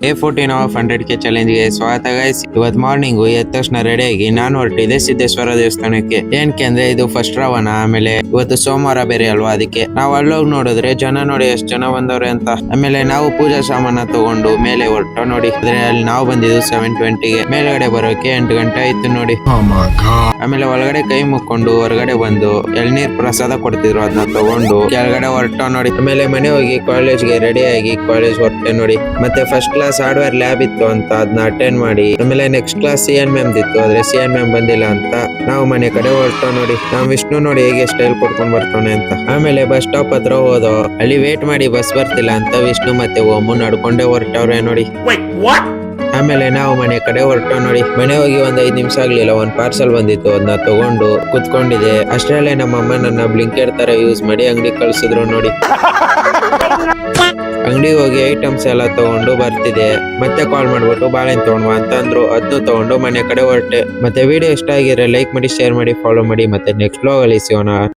A14 of 100K ಚಾಲೆಂಜ್ಗೆ ಸ್ವಾಗತ guys. ಇವತ್ತು morning ಎದ್ದ ತಕ್ಷಣ ರೆಡಿ ಆಗಿ ನಾನು ಹೊರಟಿದ್ದೆ ಸಿದ್ದೇಶ್ವರ ದೇವಸ್ಥಾನಕ್ಕೆ. ಏನಕ್ಕೆ ಅಂದ್ರೆ ಇದು ಫಸ್ಟ್ ರಾವಣ, ಆಮೇಲೆ ಇವತ್ತು ಸೋಮವಾರ ಬೇರೆ ಅಲ್ವಾ, ಅದಕ್ಕೆ ನಾವು ಅಲ್ಲೋಗಿ ನೋಡಿದ್ರೆ ಜನ ನೋಡಿ ಎಷ್ಟು ಜನ ಬಂದವ್ರೆ ಅಂತ. ಆಮೇಲೆ ನಾವು ಪೂಜಾ ಸಾಮಾನ ತಗೊಂಡು ಮೇಲೆ ಹೊರಟು ನೋಡಿ. ಆದ್ರೆ ಅಲ್ಲಿ ನಾವು ಬಂದಿದ್ದು 7:20ಗೆ, ಮೇಲ್ಗಡೆ ಬರೋಕೆ 8 ಗಂಟೆ ಆಯ್ತು ನೋಡಿ. ಆಮೇಲೆ ಒಳಗಡೆ ಕೈ ಮುಕ್ಕೊಂಡು ಹೊರಗಡೆ ಬಂದು ಎಳ್ನೀರ್ ಪ್ರಸಾದ ಕೊಡ್ತಿದ್ರು, ಅದನ್ನ ತಗೊಂಡು ಕೆಳಗಡೆ ಹೊರಟು ನೋಡಿ. ಆಮೇಲೆ ಮನೆ ಹೋಗಿ ಕಾಲೇಜ್ಗೆ ರೆಡಿ ಆಗಿ ಕಾಲೇಜ್ ಹೊರಟೆ ನೋಡಿ. ಮತ್ತೆ ಫಸ್ಟ್ ಕ್ಲಾಸ್ ಹಾರ್ಡ್ವೇರ್ ಲ್ಯಾಬ್ ಇತ್ತು ಅಂತ ಅದನ್ನ ಅಟೆಂಡ್ ಮಾಡಿ, ಆಮೇಲೆ ನೆಕ್ಸ್ಟ್ ಕ್ಲಾಸ್ CN ಮ್ಯಾಮ್ ಇತ್ತು, ಆದ್ರೆ CN ಮ್ಯಾಮ್ ಬಂದಿಲ್ಲ ಅಂತ ನಾವು ಮನೆ ಕಡೆ ಹೊರಟು ನೋಡಿ. ನಾವು ವಿಷ್ಣು ನೋಡಿ ಹೇಗೆ ಸ್ಟೈಲ್ ಕೊಡ್ಕೊಂಡ್ ಬರ್ತಾನೆ ಅಂತ. ಆಮೇಲೆ ಬಸ್ ಸ್ಟಾಪ್ ಹತ್ರ ಹೋದೋ, ಅಲ್ಲಿ ವೇಟ್ ಮಾಡಿ ಬಸ್ ಬರ್ತಿಲ್ಲ ಅಂತ ವಿಷ್ಣು ಮತ್ತೆ ಓಮು ನಡ್ಕೊಂಡೆ ಹೊರಟವ್ರೆ ನೋಡಿ. ಆಮೇಲೆ ನಾವು ಮನೆ ಕಡೆ ಹೊರಟು ನೋಡಿ. ಮನೆ ಹೋಗಿ ಒಂದ್ 5 ನಿಮಿಷ ಆಗ್ಲಿಲ್ಲ, ಒಂದ್ ಪಾರ್ಸಲ್ ಬಂದಿತ್ತು, ಅದನ್ನ ತಗೊಂಡು ಕುತ್ಕೊಂಡಿದೆ. ಅಷ್ಟರಲ್ಲೇ ನಮ್ಮಮ್ಮ ನನ್ನ ಬ್ಲಿಂಕೆಟ್ ತರ ಯೂಸ್ ಮಾಡಿ ಅಂಗಡಿ ಕಳ್ಸಿದ್ರು ನೋಡಿ. ಅಂಗಡಿ ಹೋಗಿ ಐಟಮ್ಸ್ ಎಲ್ಲ ತಗೊಂಡು ಬರ್ತಿದೆ. ಮತ್ತೆ ಕಾಲ್ ಮಾಡ್ಬಿಟ್ಟು ಬಾಳೆಹಣ್ಣು ತಗೊಂಡ್ವಾ ಅಂತ ಅಂದ್ರು, ಅದನ್ನು ತಗೊಂಡು ಮನೆ ಕಡೆ ಹೊರಟೆ. ಮತ್ತೆ ವಿಡಿಯೋ ಇಷ್ಟ ಆಗಿದ್ರೆ ಲೈಕ್ ಮಾಡಿ, ಶೇರ್ ಮಾಡಿ, ಫಾಲೋ ಮಾಡಿ. ಮತ್ತೆ ನೆಕ್ಸ್ಟ್ ವ್ಲಾಗ್ ಅಲ್ಲಿ ಸಿಗೋಣ.